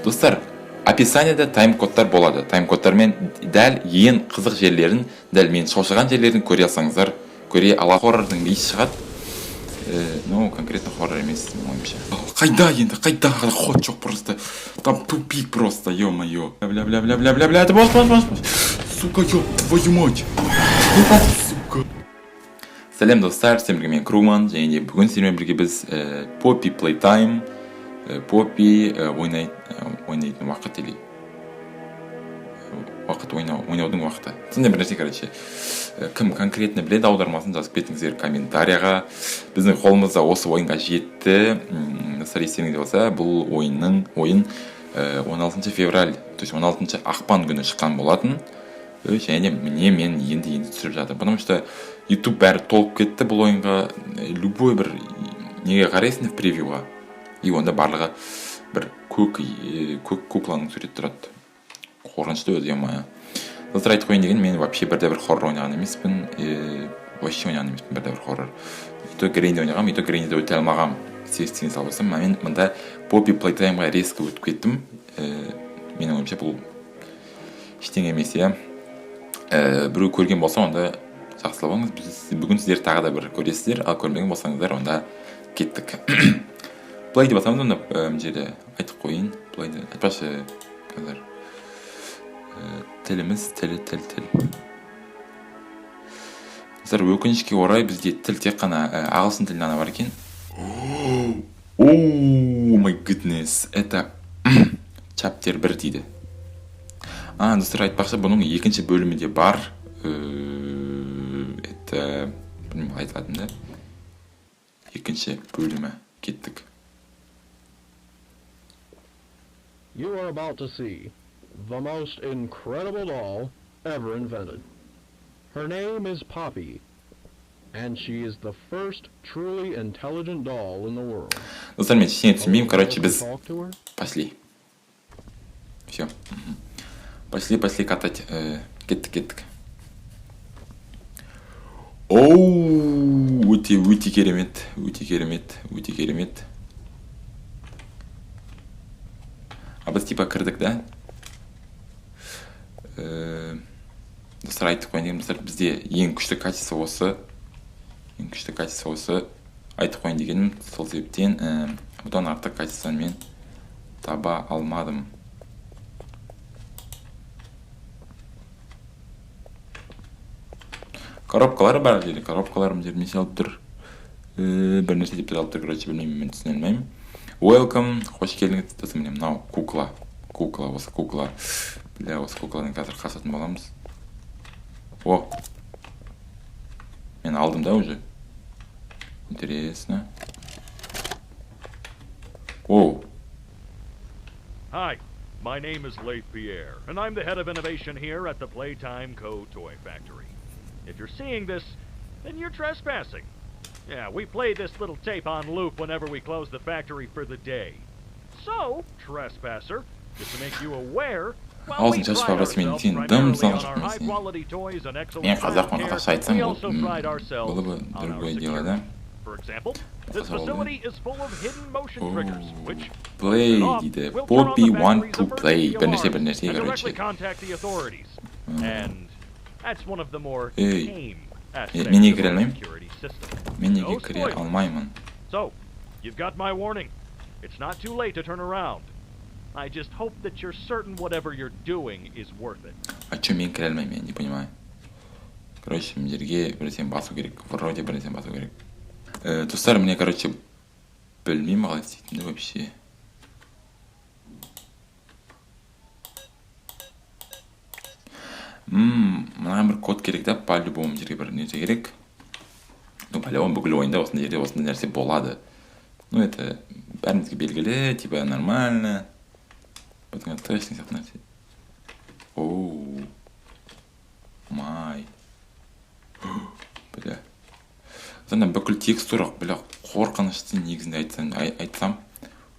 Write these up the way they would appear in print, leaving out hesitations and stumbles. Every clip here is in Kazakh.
Достар, описаниеда тайм-кодтар болады. Тайм-кодтармен дәл ең қызық жерлерін, дәл мен шошыған жерлерін көре алсаңыздар, көре ала. Хоррордың иісі шығады. Ну, конкретно хоррор емес, ойымша. Қайда енді, қайда? Ход жоқ просто. Там тупик просто, ё-моё. Бля, ты бос. Сука, ёб твою мать. Сука. Сәлем достар, сіздермен мен Круман, және де бүгін сіздермен бірге біз Poppy Playtime, Poppy ойнайтын уақыт или уақыт ойнаудың уақыты. Сондай бір нәрсе, короче. Кім конкретно біледі, аудармасын жазып кетіңіздер комментарияға. Біздің қолымызда осы ойынға жетті. Достар, естеріңізде болса, бұл ойын 16 февраль, то есть 16 ақпан күні шыққан болатын. Және міне мен енді түсіріп жатыр. Потому что YouTube бәрі толып кетті бұл ойынға. Любой бір неге қарайсың в превьюға. И онда барлығы бір көк кукланың суреті тұрады. Қорқынышты өзі ма. Достар, айтып қойын деген, мен вообще бірде бір хоррор ойнаған емеспін. Вообще ойнаған емеспін бірде бір хоррор. То Грейнде ойнағам, то Грейнде өте алмағам. Сестіңіз албасам, мен мұнда Poppy Playtimeға резко өтіп кеттім. Менің ойымша бұл ештеңе емес, иә. Біреу көрген болса, онда жақсылап алыңыз. Бүгін сіздер тағы да бір көресіздер, ал көрмеген болсаңыздар, онда кеттік. Play деп атамыз, онда жерде айтып қойын. Play деп айтпашы, қазір. Тіліміз, тіл. Қазір өкінішке орай бізде тіл тек қана ағылшын тілін ана бар екен. Oh my goodness, это чаптер 1 дейді. Достар, айтпақшы, бұның екінші бөлімі де бар. Это білмеймін айтылатын да. Екінші бөлімі кеттік. You are about to see the most incredible doll ever invented. Her name is Poppy, and she is the first truly intelligent doll in the world. Достар, мен ештеңе түсінбеймін, короче, біз пошли. Все. Пошли катать. Кеттік. Оу, өте керемет. Біз типа кірдік, да? Достар, айтып қойын деген, достар, бізде ең күшті качество осы. Айтып қойын дегенім, сол себептен бұдан артық качествоны мен таба алмадым. Коробкалары бар жерде, коробкаларым жерде месе алып тұр. Бір нәрсе деп алып тұр, короче, білмеймін, мен түсіне алмаймын. Welcome, қош келдіңіз. Досы міне, мынау кукла. Бля, осы кукладан қазір қасатын боламыз. О, мен алдым да уже. Интересно. О. Hi, my name is Leif Pierre, and I'm the head of innovation here at the Playtime Co. Toy Factory. If you're seeing this, then you're trespassing. Yeah, we play this little tape on loop whenever we close the factory for the day. So, trespasser, just to make you aware, while we pride ourselves primarily on our high-quality toys and excellent care, we also pride ourselves on our security. For example, this facility is full of hidden motion triggers, which Play дейді. Poppy want to play. Бірнеше, and directly contact the authorities. And that's one of the more tame aspects of the security system. Мен неге кіре алмаймын? So, you've got my warning. It's not too late to turn around. I just hope that you're certain whatever you're doing is worth it. А чё мен кіре алмаймын, я не понимаю. Короче, мен жерге бірден басу керек. Вроде бірден басу керек. Достар, мне, короче, білмеймін қалай істейтінді вообще. Маған бір код керек да, по-любому жерге бір нәрсе керек. Ну, по-любому бүкіл ойында осындай жерде осындай нәрсе болады. Ну, это бәрімізге белгілі, типа нормально. Бұтыңа точно сияқты нәрсе. Оу. Май. Бля. Сонда бүкіл текстура, бля, қорқынышты негізінде айтсам,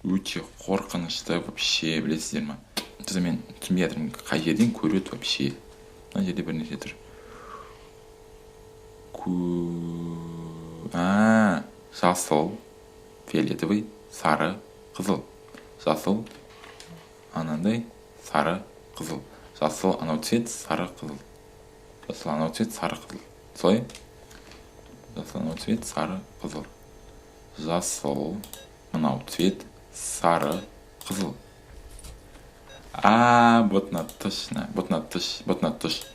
өте қорқынышты вообще, білесіздер ма? Сонда мен түсінбей жатырмын, қай жерден көреді вообще. Мына жерде бір нәрсе тұр. Жасыл, фиолетовый, сары, қызыл. Жасыл, анандай сары қызыл. Жасыл анау цвет, сары қызыл. Жасыл анау цвет, сары қызыл. Солай? Жасыл анау цвет, сары қызыл. Жасыл мынау цвет, сары қызыл. Вот на точно. Вот на точно.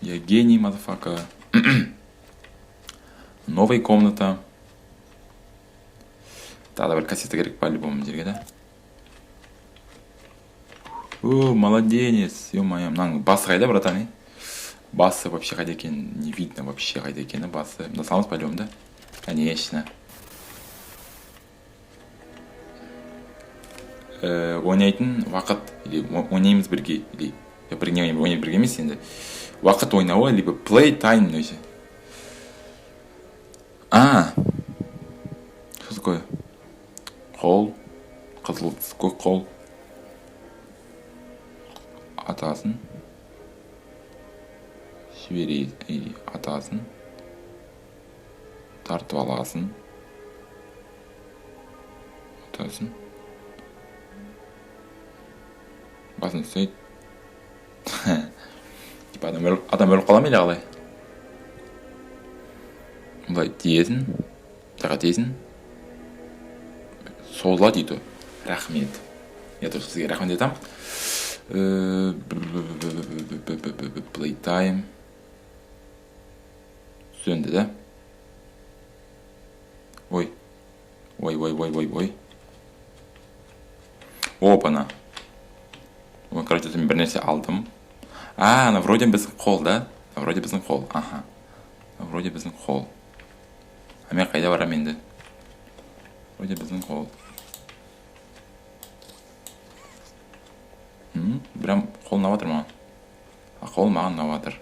Я гений, мазафака. Новая комната. Тағы бір кассета керек по-любому жерге, да? О, молодец. Ё-моё, мынаның басы қайда, братан? Басы вообще қайда екен? Не видно вообще қайда екені басы. Мында саламыз по-любому, да? Конечно. Ойнайтын уақыт, или ойнаймыз бірге, или бірге ойнай бірге емес енді. Уақыт ойнауы, либо play time өзі. Что такое? Қол, қызыл көк қол. Атасын. Жіберейді, атасын. Тартып аласын. Атасын. Басын ұстайды. Типа адам өліп қала ма или қалай? Бұлай тиесін. Тағы тиесін. Солла дейді. Рахмет. Я тоже сізге рахмет етам. Playtime. Сөнді, да? Ой. Опана. Короче, мен бір нәрсе алдым. Ана вроде біздің қол, да? Вроде біздің қол. Аха. Вроде біздің қол. Мен қайда барам енді? Вроде біздің қол. Бірам қол ұнаватыр маған. Қол маған ұнаватыр.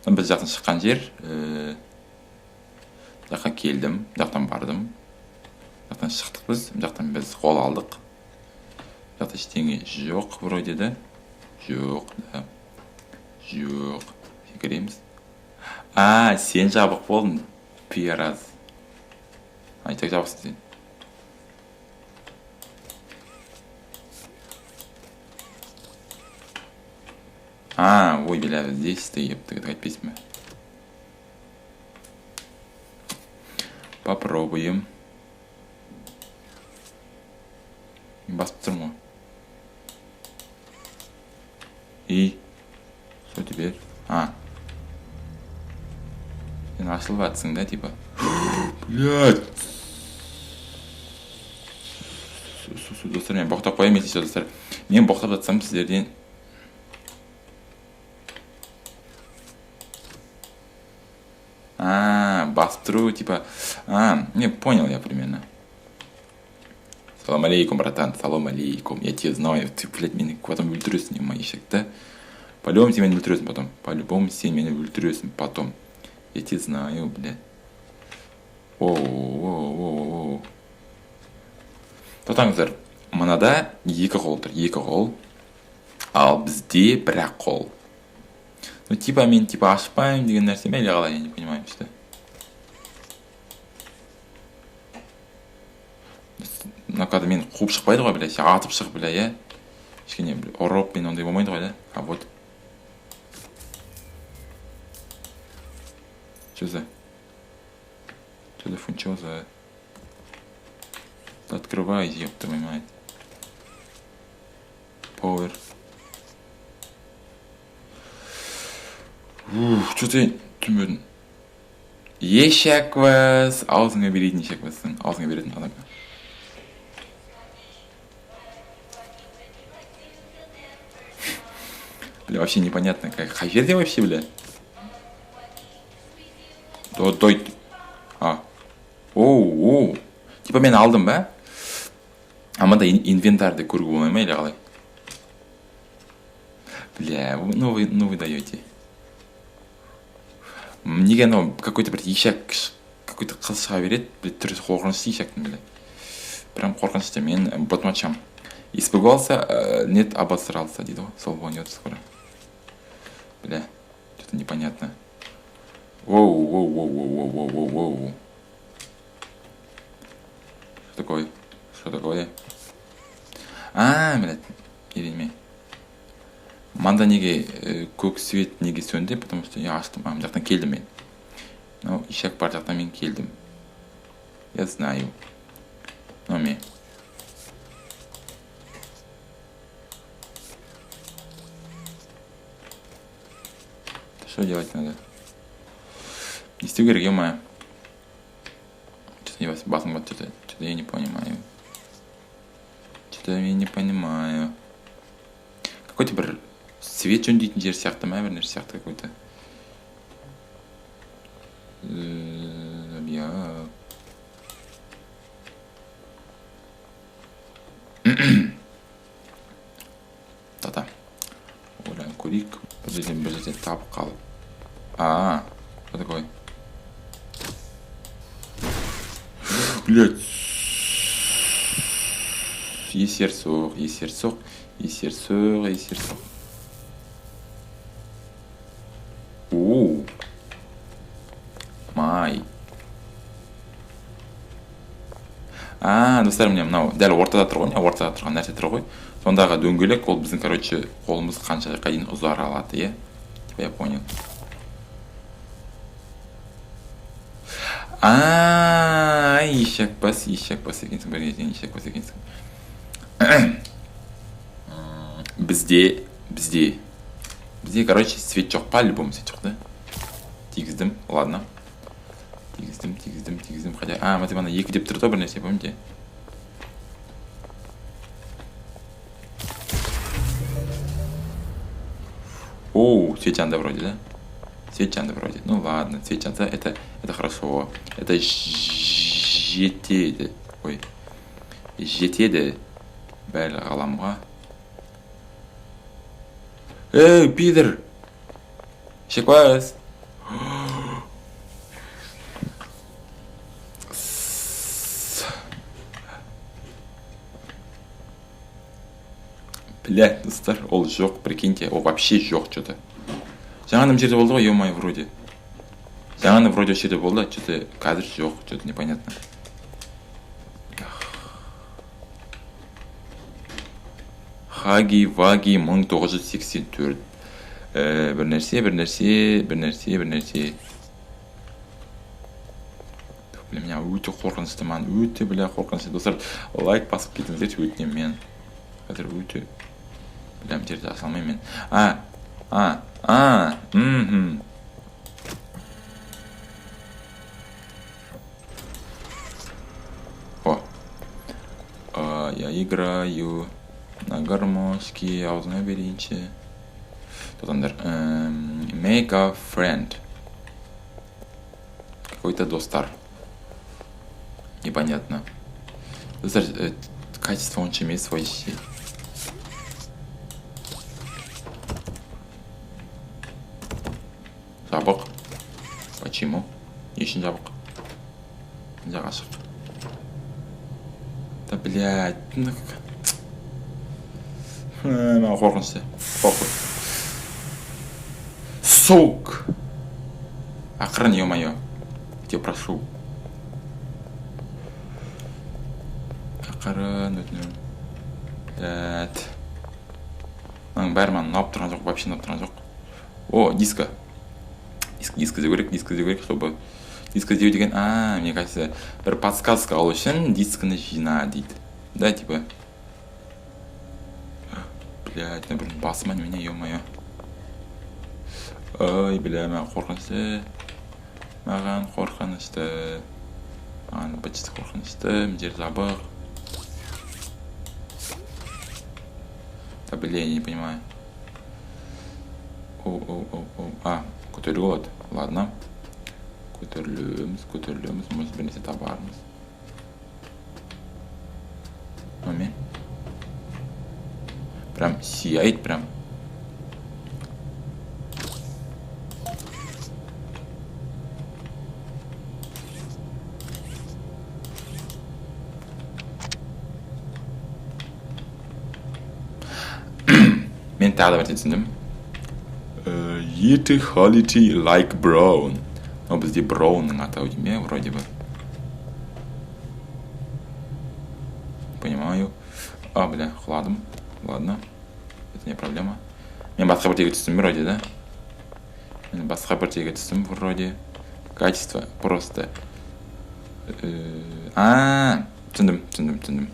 Біз жақтан шыққан жер. Жаққа келдім. Жақтан бардым. Жақтан шықтық біз. Жақтан біз қол алдық. Жақта ештеңе жоқ вроде, да? Жоқ, да. Жоқ. Секіреміз. Сен жабық болдың. Пиараз. Айтақ жабықсың сен. Ой, бля, здесь ты письма. Попробуем. Басып тұрмын. И что теперь? Сен ашылып атсың, да, типа? Блядь! Достар, мен боқтап қоям, если достар. Мен боқтап жатсам сіздерден. Басып тұру, типа. Не, понял я примерно. Салам алейкум, братан, салам алейкум. Я тебя знаю, ты, блядь, мені потом өлтіресің, емайшек, да? По-любому сен мені өлтіресің потом. По-любому сен мені өлтіресің потом. Я тебя знаю, блядь. Оу. Тоқтаңыздар, мынада екі қол тұр, екі қол. Ал бізде бір-ақ қол. Ну, типа, мен ашпаймын деген нәрсе ме, или қалай, я не понимаю, что. Мынақада мен қуып шықпайды ғой, блядь, атып шығып, блядь, я. Ешкене, ұрып, мен ондай болмайды ғой, да? Вот. Что за фунчоза? Открывай, ёпта мой мать. Power. Что ты түмедің? Ешеквіз. Аузыңа беретін ешеквізсің. Аузыңа беретін адамға. Бля, вообще непонятно, қай жерде вообще, бля? Дойт. Оу. Типа мен алдым, ба? Аманда инвентарды көруге болмай ма, или қалай? Бля, ну вы даете. Неге анау какой-то бір ешек, какой-то қыз шыға береді, блядь, түрі қорқынышты ешектің, бля. Прям қорқынышты, мен ботмачам. Испугался, нет, обосрался, дейді ғой. Сол болайын скоро. Бля, что-то непонятно. Воу. Что такое? Блядь. или манда неге көк свет неге сөнді, потому что я аштым, мына жақтан келдім мен. Ну, ишак бар жақтан мен келдім. Я знаю. Ну, мен. Что делать надо? Не істеу керек, ё-моё. Что-то я басым бат, что-то я не понимаю. Что-то я не понимаю. Какой-то бір свет жөндейтін жер сияқты ма, бір нәрсе сияқты какой-то. Я... Та-та. Ойланып көрейік. Бір жерден табып қалып. Что такое? Блядь. Есерсоқ. Оу. Май. Достар, міне мынау дәл ортада тұр ғой, ортада тұрған нәрсе тұр ғой. Сондағы дөңгелек, ол біздің, короче, қолымыз қанша дейін ұзара алады, е? Типа я понял. Ишак бас екенсің, бір кезден ишак бас екенсің. Бізде, короче, свет жоқ па, любом свет жоқ, да? Тигіздім, ладно. Тигіздім, хотя... Мәте бана екі деп тұрды, бір нәрсе, помните? Оу, свет жанды вроде, да? Свет жанды вроде. Ну ладно, свет жанды, это хорошо. Это жетеді. Ой. Жетеді. Бәлі ғаламға. Эй, пидор! Шеквас! Бля, достар, ол жоқ, прикиньте, ол вообще жоқ что-то. Жаңаным жерде болды ғой, ё-моё, вроде. Жаңаны вроде жерде болды, что-то қазір жоқ, что-то непонятно. Хаги-ваги 1984. Бір нәрсе. Бля, меня өте қорқынышты, ман, өте, бля, қорқынышты. Достар, лайк басып кетіңіздер, өтінемін мен. Қазір өте... Бля, жерде аша алмаймын мен. Я играю на гармошке, аузына берейінші. Тотандар. Make a friend. Какой-то достар. Непонятно. Достар, качество онша емес вообще. Жабық. Почему? Не үшін жабық? Жақ ашық. Да, блядь. Маған қорқынышты. Похуй. Сук! Ақырын, ё-моё. Тебе прошу. Ақырын, өтінемін. Блядь. Мынаның бәрі маған ұнап тұрған жоқ, вообще ұнап тұрған жоқ. О, диско. Диско деу керек, чтобы... Диско деу деген, мне кажется, бір подсказка алу үшін дискіні жина дейді. Да, типа... Блядь, на бірін басыма немене, ё-моё. Ой, бля, маған қорқынышты. Маған почти қорқынышты. Жер жабық. Да, бля, я не понимаю. Көтеруге болады. Ладно. Көтерілеміз. Может, бір нәрсе табармыз. Мен. Прям сияет, прям. Мен тағы да бір түсіндім. Еті quality like brown. Но бізде браунның атауы деме, вроде бы. Понимаю. Бля, құладым. Ладно. это не проблема. Мен басқа бір жерге түстім вроде, да? Мен басқа бір жерге түстім вроде. Качество просто. Түсіндім.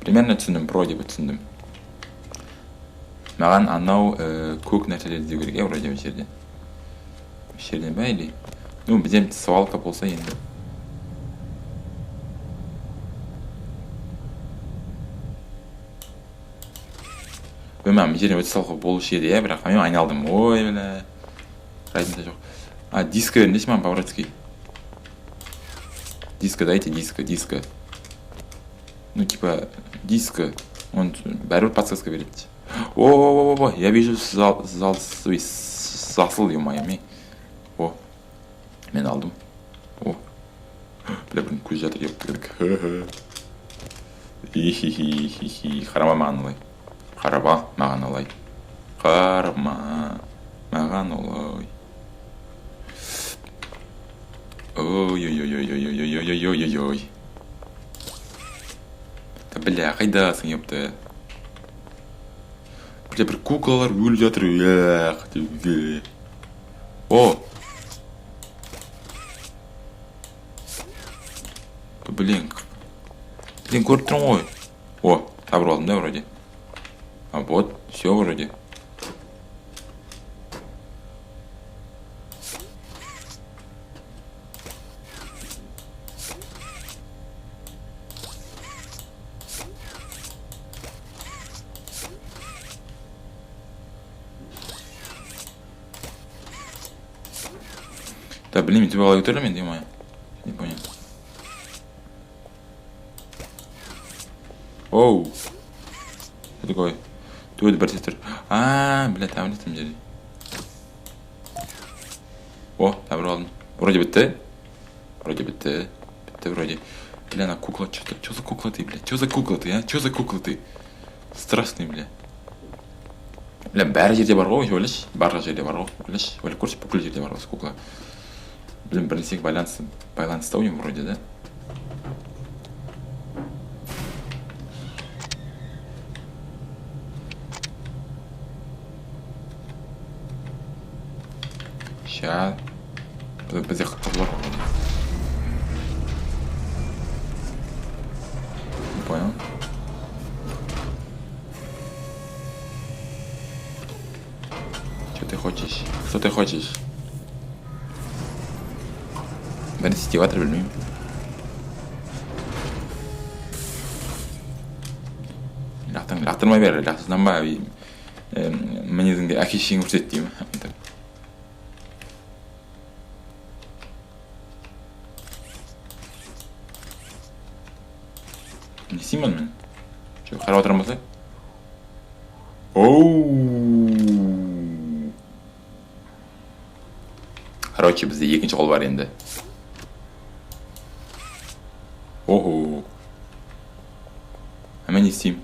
Примерно түсіндім, вроде бы түсіндім. Маған анау көк нәрселер іздеу керек, вроде бы жерден. Жерден ба, или? Ну, бізден свалка болса енді. Білмеймін, жерден өте салқы болушы еді, бірақ мен айналдым. Ой, бля. Разница жоқ. Диско вернеші маған по-братски. Диско, дайте диско. Ну, типа, диско. Он бәрібір подсказка береді. О, я вижу засыл, ё-моё. О, мен алдым. О, бля, блин, көз жатыр еп. Хи-хи-хи-хи-хи. Қарама маған олай. Қарама маған олай. Ой. Бля, қайдасың, епті. Бля, бір куклалар өліп жатыр. О! Блин, көріп тұрмын ғой. О, табыр алдым да, вроде. Вот, все вроде. Да, блин, ты была готова, мен, моя? Не понял. Оу. Что такое? Ты это братистер. Бля, там ли там дели? О, там ровно. Вроде бы ты. Вроде. Бля, на кукла. Что за кукла ты, бля? Что за кукла ты, а? Что за кукла ты? Страшный, бля. Бля, бәрі жерде бар ғой, ойлаш. Барлық жерде бар ғой, ойлаш. Ойлап көрші, бүкіл жерде бар осы кукла. Блин, бірінсек байланысты ойым вроде, да? Ща. Бізде құрылар ғой. Не понял? Что ты хочешь? Бәрі сетеватыр, білмеймін. Лақтырмай бер, лақтырсынан ба, мінезіңде әке-шешең көрсет деймін. Не істеймін мен? Қарап отырам болса? Короче, бізде екінші қол бар енді. Охо. Мен не істеймін?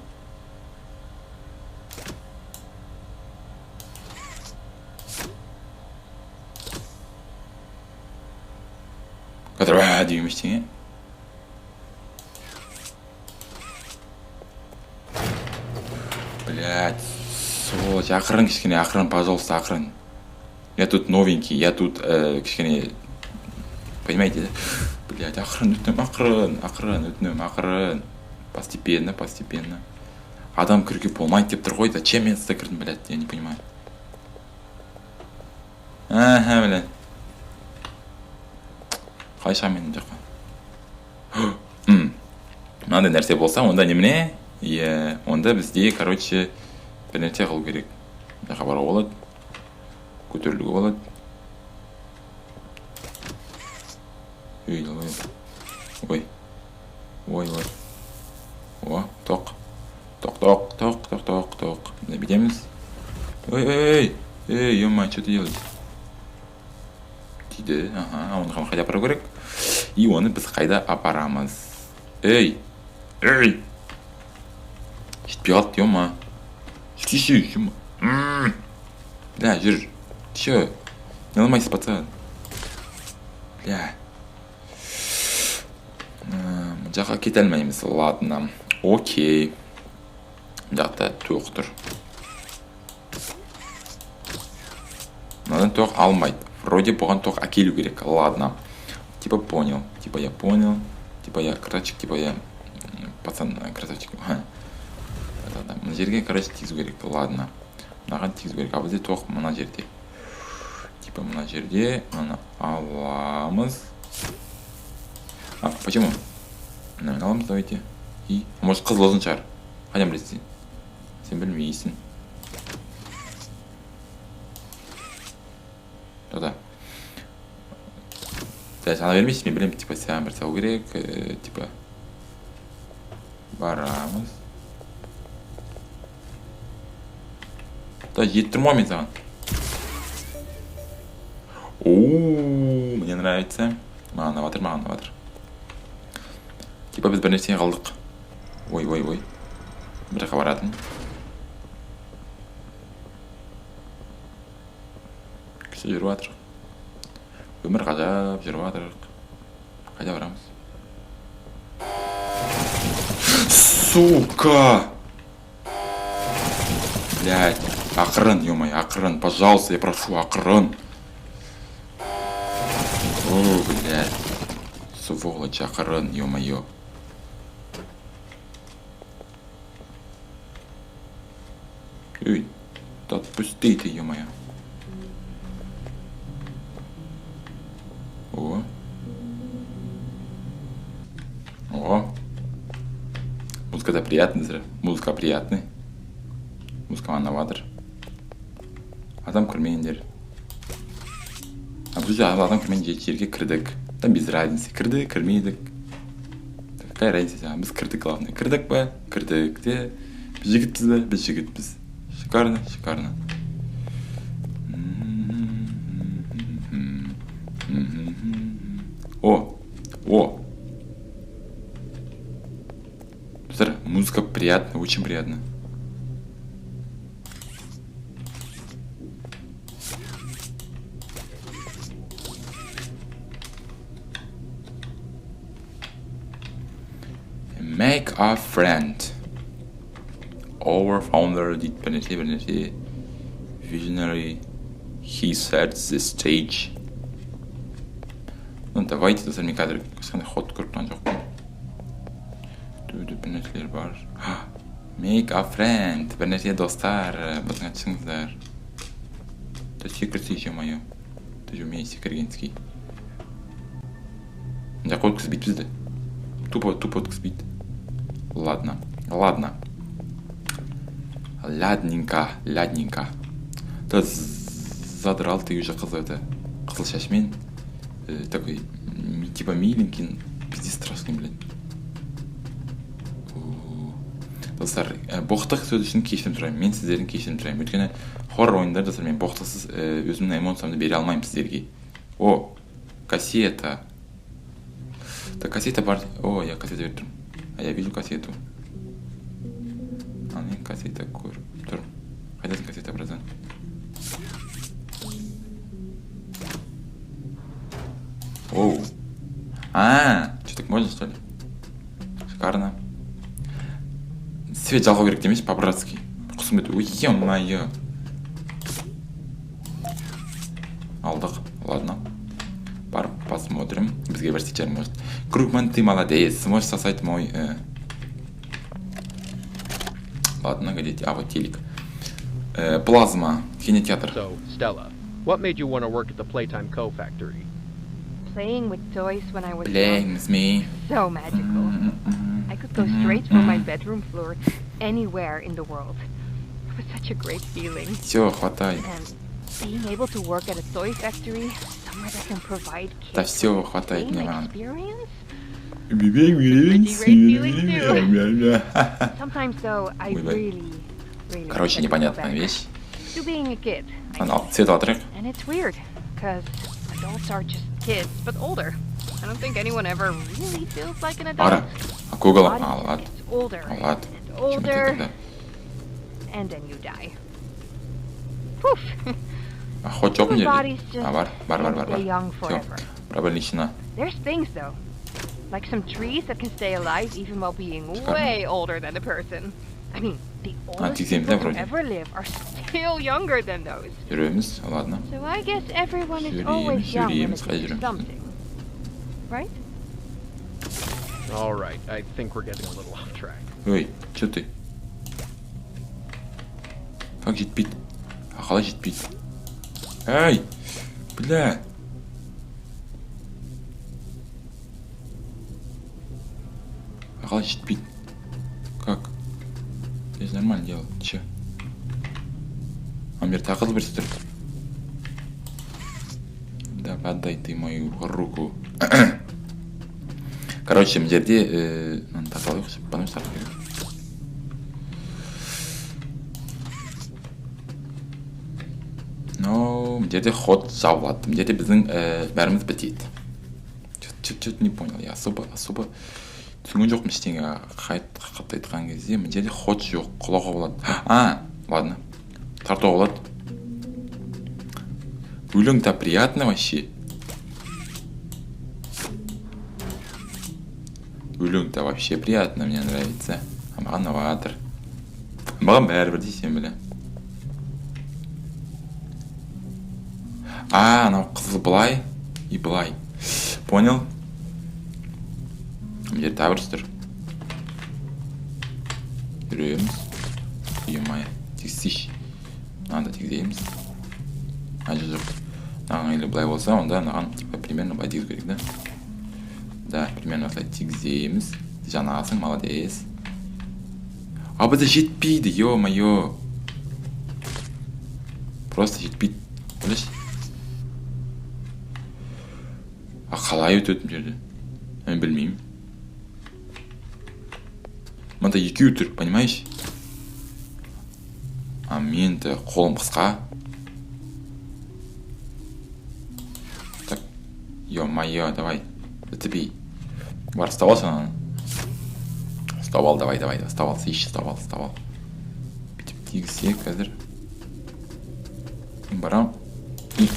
Қатыр деймін ештеңе. Блядь, сволочь, ақырын кішкене, ақырын, пожалуйста, ақырын. Я тут новенький, я тут кішкене, понимаете, да? Блядь, ақырын, өтінем, ақырын. Постепенно. Адам кіруге болмайды деп тұр ғой, зачем мен сізді кірдім, блядь, я не понимаю. Блядь. Қайша мен жаққа. Мынандай нәрсе болса, онда немене? Онда бізде, короче, бір нәрсе қылу керек. Жаққа бару болады. Көтерілуге болады. Ой. О, тоқ. Мына бедеміз. Ой, ё-ма, что ты делаешь? Дейді, оны қайда апару керек? И оны біз қайда апарамыз? Эй! Жетпей қалды, ё-ма. Жетейші, ё-ма. Бля, жүр. Чё? Не ломайся, пацан. Бля. Жаққа кете алмаймыз, ладно. Окей. Жақта тоқ тұр. бұған тоқ алмайды. Вроде бұған тоқ әкелу керек. Ладно. Типа понял. Типа я понял. Типа я красавчик, типа я пацан красавчик. Да. Мына жерге, короче, тигізу керек. Ладно. Мынаған тигізу керек. А бізде тоқ мына жерде. Типа мына жерде мына аламыз. А почему? Мына аламыз, давайте. И может қызыл ұзын шығар. Қайдан білесің? Сен білмейсің. Да. Да, сана бермейсің, мен білемін, типа саған бір салу керек, типа барамыз. Да, жетіп тұрмын ғой мен саған. Ооо, мне нравится. Маған ұнаватыр. Типа біз бір нәрсеге қалдық. Ой. Бір жаққа баратын. Кіші жүріп жатыр. Өмір ғажап жүріп жатыр. Қайда барамыз? Сука! Блядь, ақырын, ё-моё, ақырын, пожалуйста, я прошу, ақырын. О, блядь. Сволочь, ақырын, ё-моё. Ой, да отпусти ты, ё-моё. О. Музыка-то приятная, музыка приятная. Музыка новатор. Адам көрмейіндер. А бұл адам көрмейін жерге кірдік. Там без разницы. Кірдік, кірмейдік. Какая разница? Біз кірдік, главное. Кірдік па? Кірдік. Де? Біз жігітпіз бе? Біз жігітпіз. Шикарно. О! Музыка приятная, очень приятная. Make a friend. Our founder did penalty. Visionary. He set the stage. Ну давайте достар мен қазір кішкене ход көріп тұрған жоқпын. Бір нәрселер бар. Make a friend. Бір нәрсе достар. Біздің айтшыңыздар. Ты секірсе, ё-моё. Ты же умеешь секіргенский. Мына жаққа өткізбейді бізді. Тупо өткізбейді. Ладно. Ладненько. Да задрал ты уже қызыл шашмен. Такой, типа миленький, пиздец страшный, блин. Достар, боқтық сөз үшін кешірім сұраймын. Мен сіздердің кешірім сұраймын. Өйткені хоррор ойындар достар, мен боқтықсыз өзімнің эмоциямды бере алмаймын сіздерге. О, кассета. Да, кассета бар. О, я кассета беріп тұрмын. А я вижу кассету. А мен кассета көріп тұрмын. Қайдасың кассета, бразан? Оу. Что так можно, что ли? Шикарно. Свет жалғау керек демейші, по-братски. Құсым бет, ой, ё-моё. Алдық, ладно. Барып посмотрим. Бізге бір сейчас может. Крукман, ты молодец. Сможешь сосать мой... Ладно, глядите. А, вот телек. Плазма. Кинотеатр. So, Stella, what made you want to work at the Playtime Co. factory? Playing with toys when I was Playing with me. so magical. I could go straight from my bedroom floor anywhere in the world. It was such a great feeling. Все, хватай. And being able to work at a toy factory, somewhere that can provide kids Да все, with the хватает same мне рано. experience. Sometimes though, I really Короче, wish I could go непонятная back вещь. to being a kid. Цвет отрык. And it's weird, because adults are just kids, but older. I don't think anyone ever really feels like an adult. Ара. А Google. Body Ладно. gets older Ладно. and older, and then you die. Poof. Ход жоқ Human мына bodies жерде. just Бар. can't stay young Все. forever. Проблемично. There's things though, like some trees that can stay alive even while being way older than a person. I mean, the oldest тигіземіз, people to вроде. ever live are still younger than those. Жүреміз, ладно. So I guess everyone is Жүреміз, always young when жүреміз, it қай comes to жүреміз? something. Right? All right, I think we're getting a little off track. Ой, чё ты? Как жетпейді? Қалай жетпейді? Ай! Бля! Қалай жетпейді? Как? Я же нормально делал. Че? Амир тақылып бірсі тұр. Да, отдай ты мою руку. Короче, мына жерде мынаны тартып алайықшы, потом тартып керек. Но мына жерде ход жабылады. Мына жерде біздің бәріміз бітеді. Чё-то не понял. Я особо түсінген жоқпын ештеңе. Қатты айтқан кезде мына жерде ход жоқ, құлауға болады. Ладно. Тартуға болады. Өлең-то приятно вообще. Өлең-то вообще приятно, мне нравится. А маған новатор. Маған бәрібір дейсен, бля. Анау қызыл былай и былай. Понял? Мына жерде тағы бірісі тұр. Жүреміз. Үй-май. Тигізсейші. Мынаны да тигіземіз. Жоқ. Мынаған или былай болса, онда мынаған типа примерно былай тигізу керек, да? Да, примерно осылай тигіземіз. Жанасың, молодец. А бізде жетпейді, ё-моё. Просто жетпейді. Білеш? А қалай өтеді бұл жерде? Мен білмеймін. Мында екеу тұр, понимаешь? А менді қолым қысқа. Так, ё-моё, давай. Зацепи. Бар, вставал сюда. Вставал, давай. Вставал, ищи, вставал. Тигізсек қазір. Барам. И...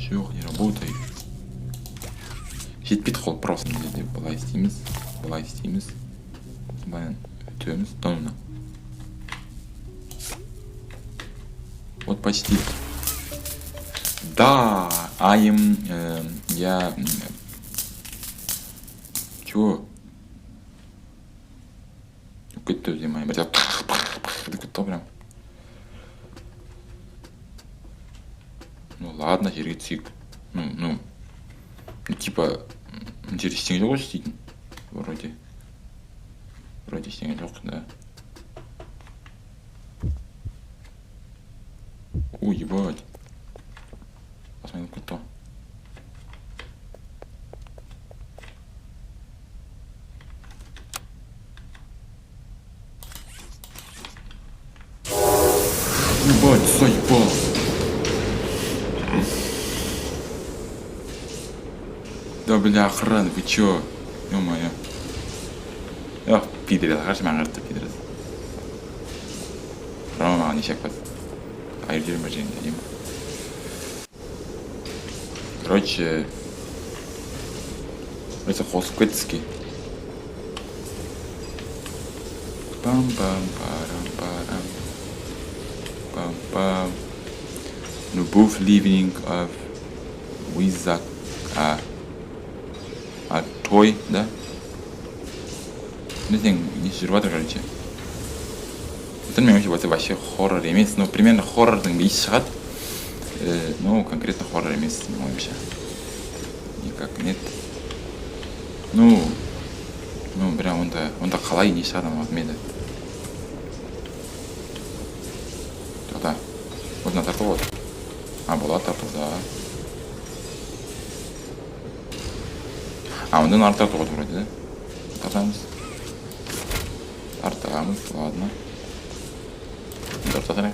Жоқ, не работает. Жетпейді қол, просто міндетті. Былай істейміз. Былай өтеміз. Домна. Вот почти. Да, я... Чего? Кетті өземай. Бір жақ... Кетті прям. Ну ладно, жерге түсейік. Ну, типа... Жер ештеңе жоқ істейтін. Вроде ештеңе жоқ, да. Ой, ебать. Посмотрим, кто. Ебать, заебал. Да бля, охрана, вы чё? Ё-моё. Ох, пидоры, қаршы маған қарсы пидоры. Рама маған неше ақпады. Айыр жерім бір жерінде, деймін. Короче, қосып кетіске. Пам-пам-парам-парам. Пам-пам. Любовь living of Wizak. Той, да? Не жүріп жатыр, короче. Білмеймін, вообще хоррор емес. Ну, примерно хоррордың иісі шығады. Ну, конкретно хоррор емес, менің ойымша. Никак нет. Ну, прям онда қалай не шығады, білмейді. Тоқта. Осына тарту болады. Болады тарту, да. Ондан ары тарту болады, вроде, да? Тартамыз, ладно. Тартатырайық.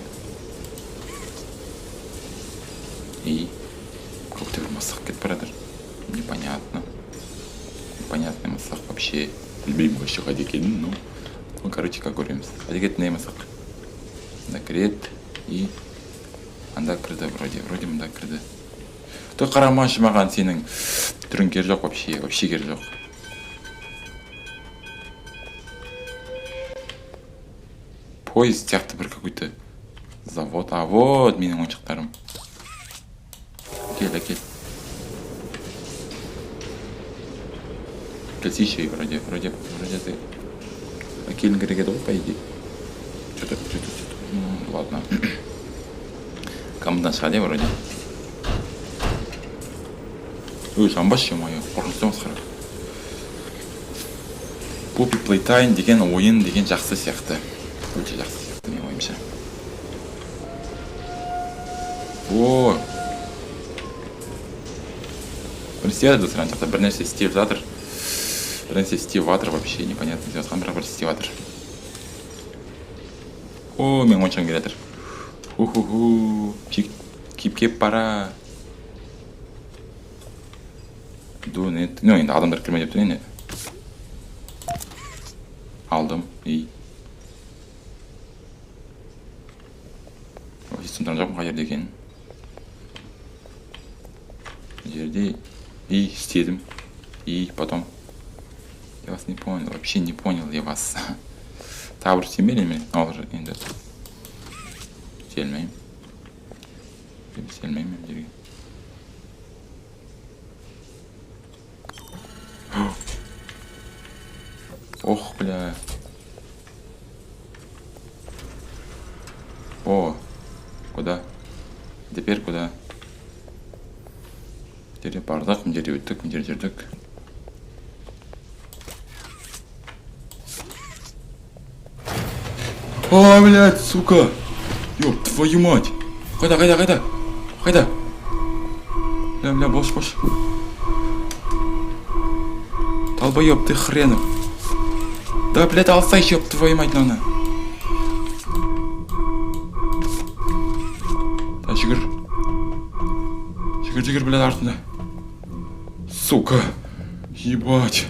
И какой-то бір мысық кетіп баратыр. Непонятный мысық вообще. Білмеймін вообще қайда екенін, ну, короче, как көреміз. Қайда кетті мысық. Мында кіреді и анда кірді вроде мында кірді. Ты қарамашы маған сенің түрің кер жоқ вообще кер жоқ. поезд сияқты бір какой-то завод. А вот менің ойыншықтарым. Әкел. Келсейші вроде ты әкелін керек еді ғой, по идее. Что-то. Ладно. Камыдан шығады вроде. Ой, жанбас ё-моё, қорқынышты масқара. Poppy Playtime деген ойын деген жақсы сияқты. Өте жақсы сияқты менің ойымша. О! Бір істеп жатыр сірән жақта, бір нәрсе істеп жатыр. Бір нәрсе істеп жатыр, вообще непонятно істеп жатқан, бірақ бір істеп жатыр. О, менің ойыншығым келе жатыр. Ху-ху-ху, киіп бара. Енді адамдар кірме деп тұр енді. Алдым, Түсіндірген жоқпын қай жерде екенін. Жерде, істедім. Потом. Я вас не понял, вообще не понял я вас. Тағы бір істемелі мен, алыр енді. Істелмеймін жерге. Ох, бля. О, куда? Теперь куда? Теперь бардық, мына жерде өттік, мына жерде жүрдік. О, блядь, сука! Ёб твою мать! Қайда? Бля, бош. Долбоёб ты хренов! Да, блядь, алсай, ёб твою мать, нана! Да, жүгір, блядь, артында. Сука! Ебать!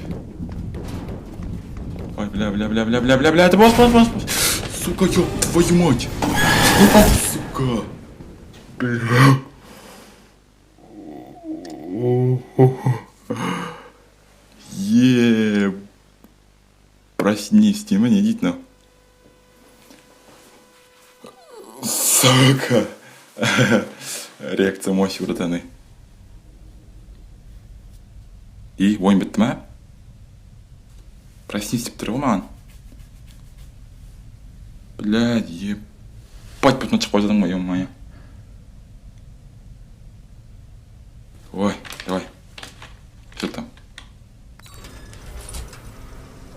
Ой, бля, это босс! Сука, ёб твою мать! Сука! Бля! Проснись, Тима, не идите на. Сука! Реакция мощи братаны. И ойын бітті ма? Проснись деп тұр ғой маған. Блядь, ебать, бұтына шығып қойдың ғой, ё-моё. Ой, давай. Что там?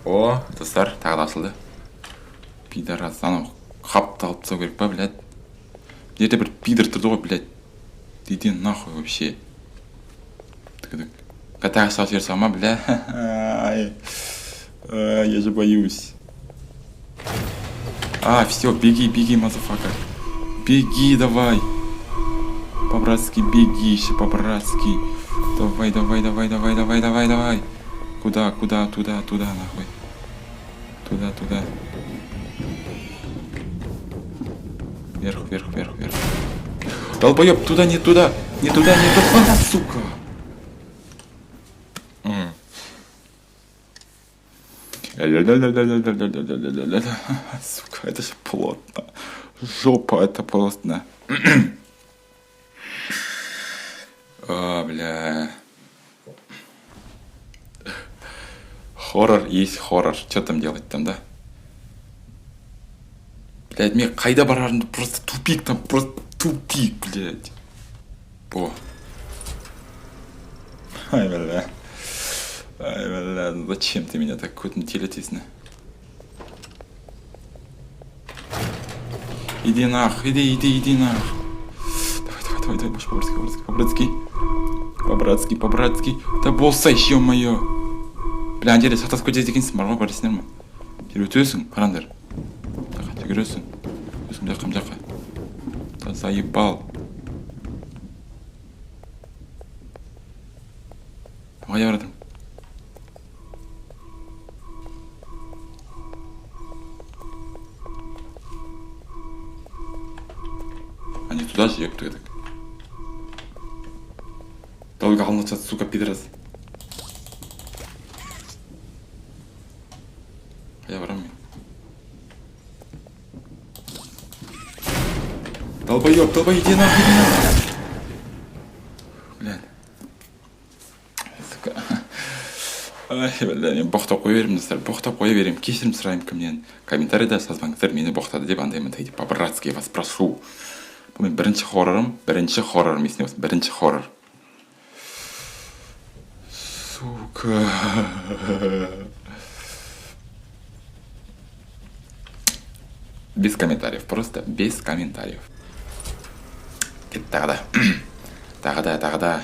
О, достар, тағы да ашылды. Пидорас, анау қапты алып тастау керек па, блядь? Бұл жерде бір пидор тұрды ғой, блядь. Иди нахуй вообще. Тағы сау жер сама, бля. Я же боюсь. Все, беги, мазафака. Беги, давай. По-братски беги еще, по-братски. Давай. Куда, туда, нахуй. Туда. Вверх. Долбоёб, туда, не туда, сука. Сука, это же плотно. Жопа, это плотно. Бля. Хоррор есть хоррор. Что там делать там, да? Блядь, мне қайда барарымды просто тупик, блядь. О. Ай, бля, зачем ты меня так кутнутили тесно? Иди нах, иди нах. Давай, по-братски. Да болса, ё-моё. Бля, ана жерде сақтасып кетеді екенсің, бар ғой, барасыңдар ма? Жер өтесің, қараңдар. Жүгіресің. Өсің жаққа. Да заебал. Қайда баратырмын? Не туда же, ёпта, так. Долго қалматшады, сука, пидорас. Қайда барамын мен? Долбоёб, иди нахуй, Блядь. Сука. Ай, блядь, мен боқтап қоя беремін, достар. Боқтап қоя беремін. Кешірім сұраймын кімнен. Комментарийда жазбаңыздар, мені боқтады деп андаймын, типа, по-братски вас прошу. Бұл мен бірінші хоррорым, есіне болсын, бірінші хоррор. Сука. Без комментариев, просто без комментариев. Кетті тағы да.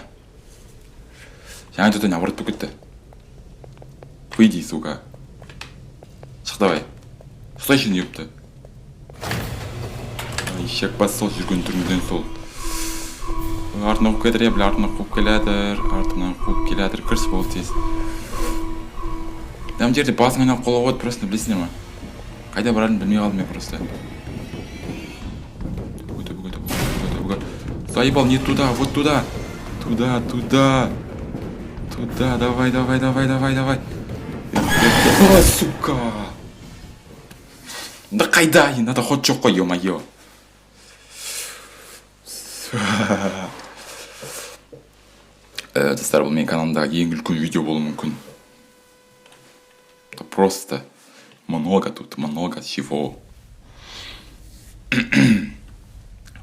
Жаңа жолдан аборт болып кетті. Выйди, сука. Шық давай. Ұстай шын епті. Ишек бас сол жүрген түрмеден сол. Артынан қуып кетір, артынан қуып келедір. Кіріс бол тез. Дәм жерде басың айналып қолға қойды, просто білесіңдер ма? Қайда барарын білмей қалдым мен просто. Заебал, не туда, вот туда. Туда. Давай. О, сука. Да қайда енді, надо ход жоқ қой, ё-моё. Достар, бұл менің каналымдағы ең үлкен видео болуы мүмкін. Просто много всего.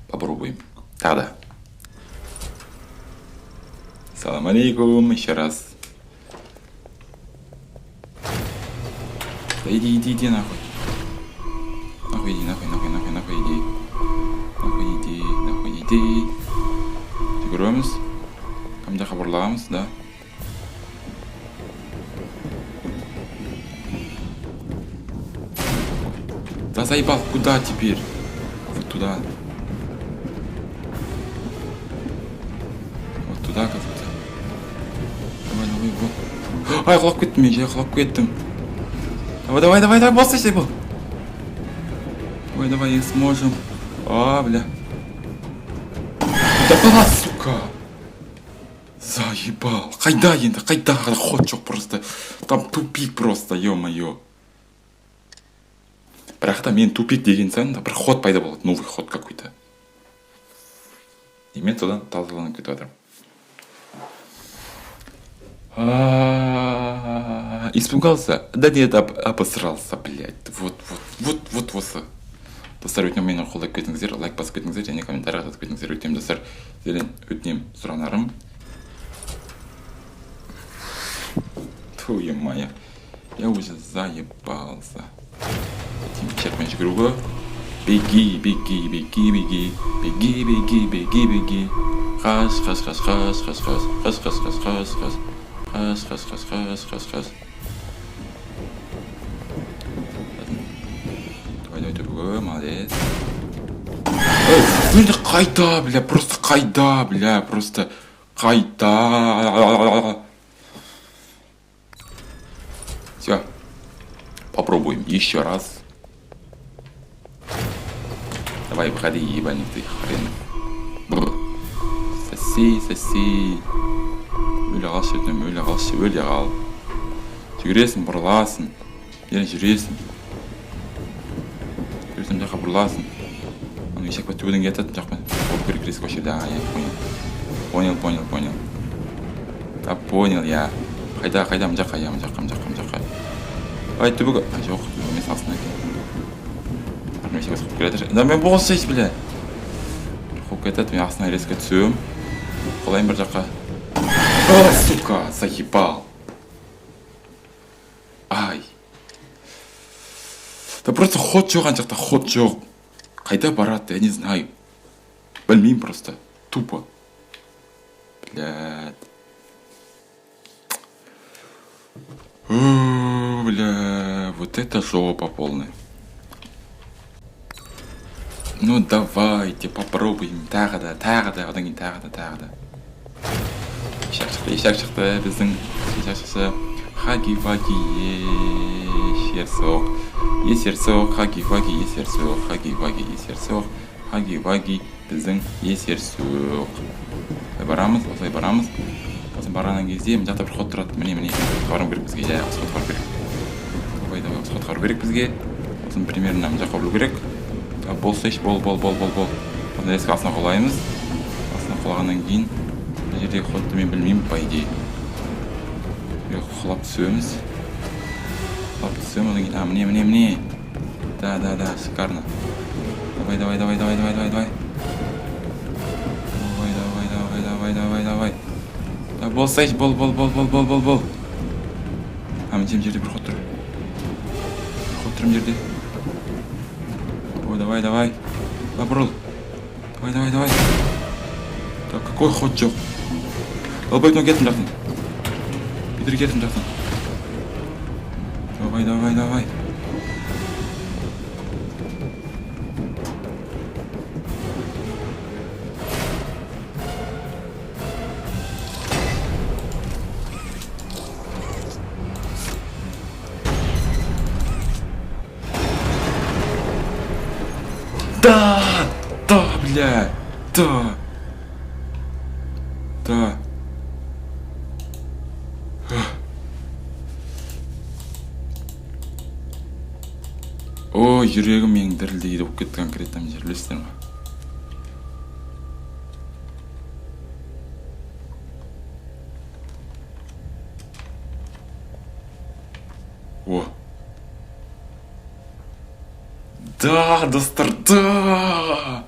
Попробуем. Тогда. Салам алейкум еще раз. Да иди нахуй. Нахуй иди. Жүгіреміз. Кімде хабарламыз, да? Да заебал, куда теперь? Вот туда. Вот туда как-то. Давай, вот. Ай, құлап кеттім мен, құлап кеттім. Давай, босса был. Давай, сможем. А, бля. Да была, сука. Заебал. Қайда, ход жоқ просто. Там тупик просто, ё-моё. Бірақ та мен тупик деген сайын бір ход пайда болады, новый ход какой-то. И мен содан тазаланып кетіп жатырмын. Испугался? Да нет, обосрался, блядь. Вот осы. Достар, өтінем мені қолдап кетіңіздер, лайк басып кетіңіздер, және комментарий жазып кетіңіздер. Өтінем, достар, өтінем сұранарым. Твою моя, я уже заебался. Этим круга. Беги. Хас. Давай, молодец. Блин, қайда, бля, просто қайда. Все. Попробуем еще раз. Давай, выходи, ебаник ты, хрен. Соси. Өлі қал. Жүгіресің, бұрыласың. Жүресің жаққа бұрыласың. Аны ешек ба төбеден кететін жақпен. Ол перекрестік вообще, да, я понял. Да, понял я. Қайда, мына жаққа. Ай, төбеге. Жоқ, мен салсына екен. Армия ешек қуып келеді. Да, мен болсайыз, бля. Қуып кетеді, мен астына резко түсем. Қолайын бір жаққа. О, сука, заебал. Ай. Да просто ход жоқ, жақта ход жоқ. Қайда барады, я не знаю. Білмеймін просто. Тупо. Блядь. Бля, вот это жопа полная. Ну давайте попробуем. Тағы да. Одан кейін тағы да. Ешек шықты, біздің ешек шықсы. Хаги-ваги, есерсоқ, хаги-ваги, есерсоқ, хаги-ваги, біздің есерсоқ. Осылай барамыз. Осылай барған кезде, мен жақта бір ход тұрады. Міне, қарым керек бізге, осы ход қару керек. Давай, осы ход қару керек бізге. Осын примерно мен жаққа білу керек. Болсайш, бол. есік астына құлаймыз. Астына құлағаннан кейін мына жердегі ходты мен білмеймін, по идее. Құлап түсеміз. Одан кейін, міне. Да, шикарно. Давай. Давай. Да, болсайшы, бол. Мен жерде бір ход тұр. Ход тұрым жерде. Ой, давай. Бұрыл. Давай. Так, какой ход жоқ? Албайтын кетім жақтың. Бедір кетім жақтың. Давай. Да, блядь, да. Ой, жүрегім менің дірілдейді болып кетті конкретно жер, білесіздер ма? О. Да, достар, да,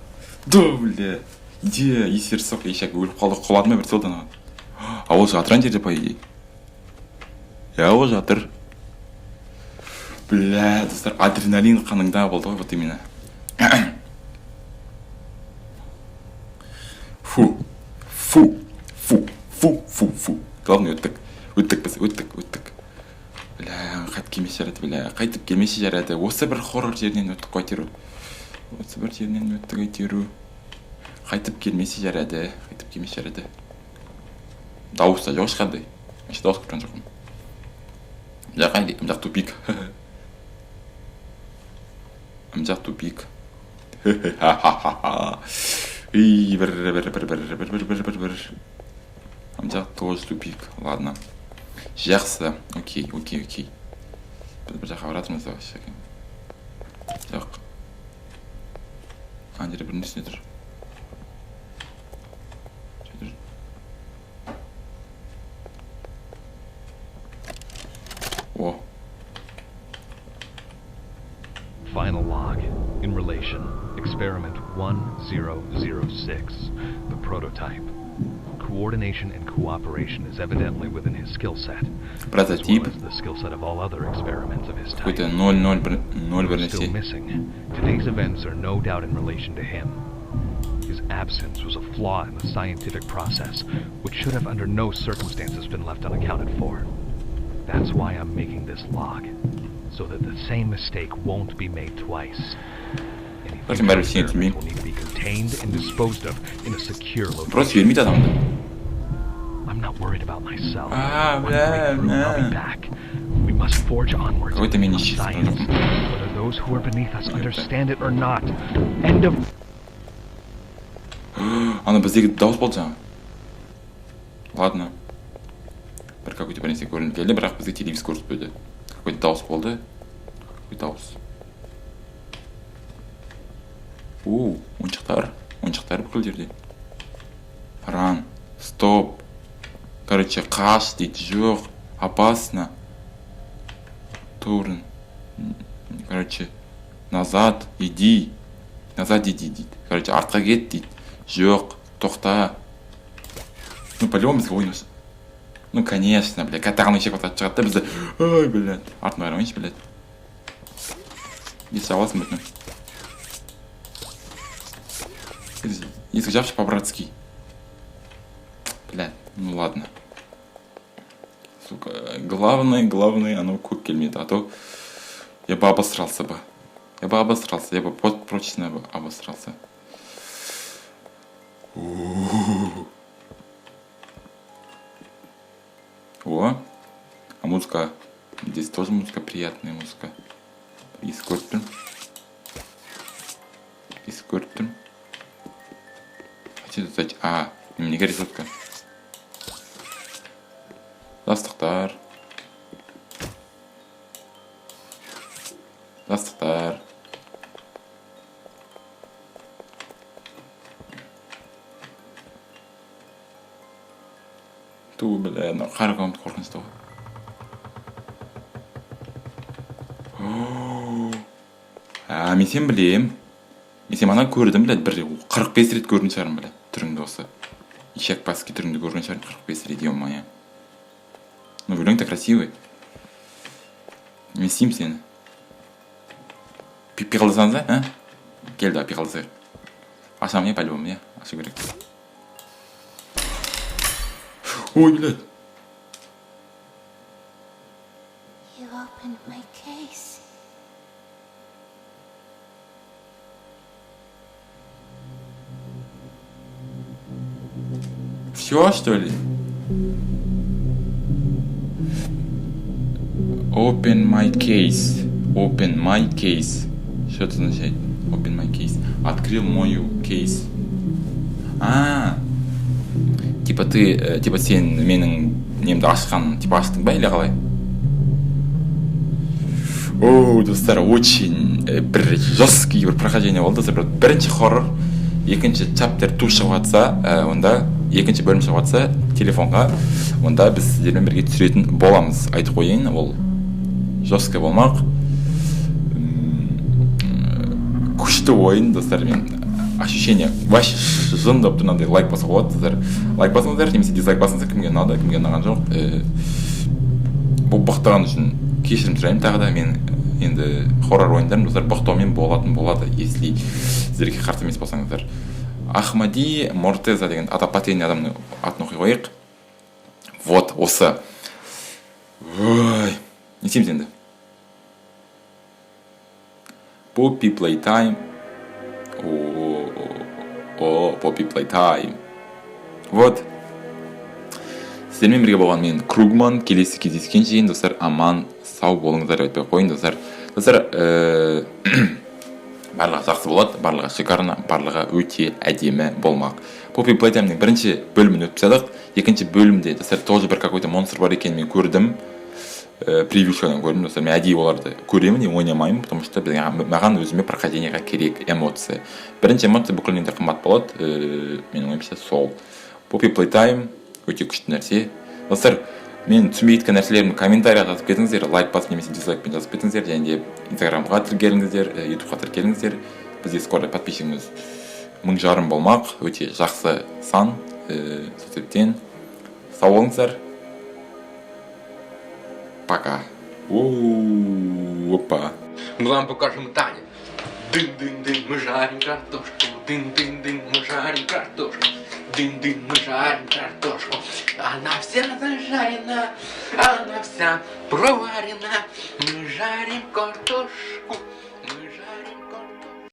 бля. Есерсоқ, ешек өліп қалды, құлады ма бір солдан. А ол жатыр ан жерде, по идее. Ол жатыр. Бля, достар, адреналин қаныңда болды ғой, вот именно. Фу. Главное, өттік. Бля, қайтып келмесе жарады. Осы бір хоррор жерінен өттік қойтеру. Қайтып келмесе жарады. Дауыс та жоқ ешқандай. Мен дауыс көрген жоқпын. Мжақ тупик. бір. Мжақ тоже тупик. Ладно. Жақсы. Окей. Біз бір жаққа баратырмыз вообще. Жоқ. Ана жерде бір нәрсе тұр. О. Final log. In relation, experiment 1006, the prototype. Coordination and cooperation is evidently within his skill set, Прототип. as well as the skill set of all other experiments of his type. Какой-то 0 Still missing. Today's events are no doubt in relation to him. His absence was a flaw in the scientific process, which should have under no circumstances been left unaccounted for. That's why I'm making this log, so that the same mistake won't be made twice. Any Bakın ben bir şey future yapayım. experiments will need to be contained and disposed of in a secure Burası location. vermeydi adamdı. I'm not worried about myself. Ah, One breakthrough and I'll blah. be back. We must forge onwards Какой-то on мини-щит. science, whether those who are beneath us understand it or not. End of... Ана біздегі дауыс болды жаңа. Ладно. Бір какой-то бір нәрсе көрініп келді, бірақ бізге телевизор көрсетпеді. Какой-то дауыс болды. Дауыс. Ойыншықтар бүкіл жерде. Ран, стоп. Короче, қаш дейді, жоқ, опасно. Турн. Короче, назад иди дейді. Короче, артқа кет дейді. Жоқ, тоқта. По-любому бізге ойын осы. Конечно, бля, катағаны шек батат шығады да бізді. Ой, блядь, артына қарамайыншы, блядь. Есі аласың бүтін. Есік жапшы по-братски. Блядь, ну ладно. Сука, главное, оно көк келмеді, а то я бы обосрался бы. Я бы прочно бы обосрался. О, а музыка. Здесь тоже музыка, приятная музыка. Искорпим. Хотите сказать, не горизонтка. Ластықтар. ту, бля, қара комната қорқынышты ғой. Мен сен білем. Мен сен ана көрдім, бля, бір 45 рет көрген шығармын, бля, түріңді осы. Ишак Паски түріңді көрген шығармын 45 рет, ё-моё. Ну, өлең-то красивый. Мен сүйем сені. Пиғылдасаңыз, а? Келді, пиғылдасайық. Ашамын, я, по-любому, я. Ашу керек. Ой, блядь. You opened my case. Все, что ли? Open my case. Open my case. Что это означает? Open my case. Открыл мою кейс. Типа ты, типа сен менің немді ашқан, типа аштың ба или қалай? О, достар, очень бір жесткий бір прохождение болды. Достар, бірінші хоррор, екінші чаптер ту шығып жатса, онда екінші бөлім шығып жатса телефонға, онда біз сіздермен бірге түсіретін боламыз. Айтып қойайын, ол жестко болмақ. Күшті ойын, достар, мен ощущение вообще жындап тұрғандай лайк басуға болады, достар. Лайк басыңыздар, немесе дизлайк басыңыздар, кімге ұнады, кімге ұнаған жоқ. Бұл бақтаған үшін кешірім сұраймын тағы да. Мен енді хоррор ойындарым, достар, бақтаумен болады, если сіздерге қарсы емес болсаңыздар. Ахмади Мортеза деген потерянный адамның атын оқи қойық. Вот, осы. Ой, не істейміз енді? Poppy Playtime. Poppy Playtime. Вот. Сіздермен бірге болған мен Кругман. Келесі кездескенше дейін, достар, аман, сау болыңыздар, айтпай қойын, достар. Достар, барлығы жақсы болады, барлығы шикарно, барлығы өте әдемі болмақ. Poppy Playtime'ның бірінші бөлімін өтіп тастадық. Екінші бөлімде, достар, тоже бір какой-то монстр бар екенін мен көрдім. Превьюшкадан көрдім, достар, мен әдейі оларды көремін, ойнамаймын, потому что маған өзіме прохождениеға керек эмоция. Бірінші эмоция бүкілінен де қымбат болады, менің ойымша сол. Poppy Playtime өте күшті нәрсе. Достар, мен түсінбей кеткен нәрселерімді комментария жазып кетіңіздер, лайк басып немесе дизлайкпен жазып кетіңіздер, және де инстаграмға тіркеліңіздер, ютубқа тіркеліңіздер. Бізде скоро подписчигіміз 1500 болмақ, өте жақсы сан. Сол себептен сау болыңыздар. Пока. Опа. Мы вам покажем танец. Дын-дын-дын, мы жарим картошку. Дын-дын-дын, мы жарим картошку. Дын-дын, мы жарим картошку. Она вся зажарена, она вся проварена. Мы жарим картошку.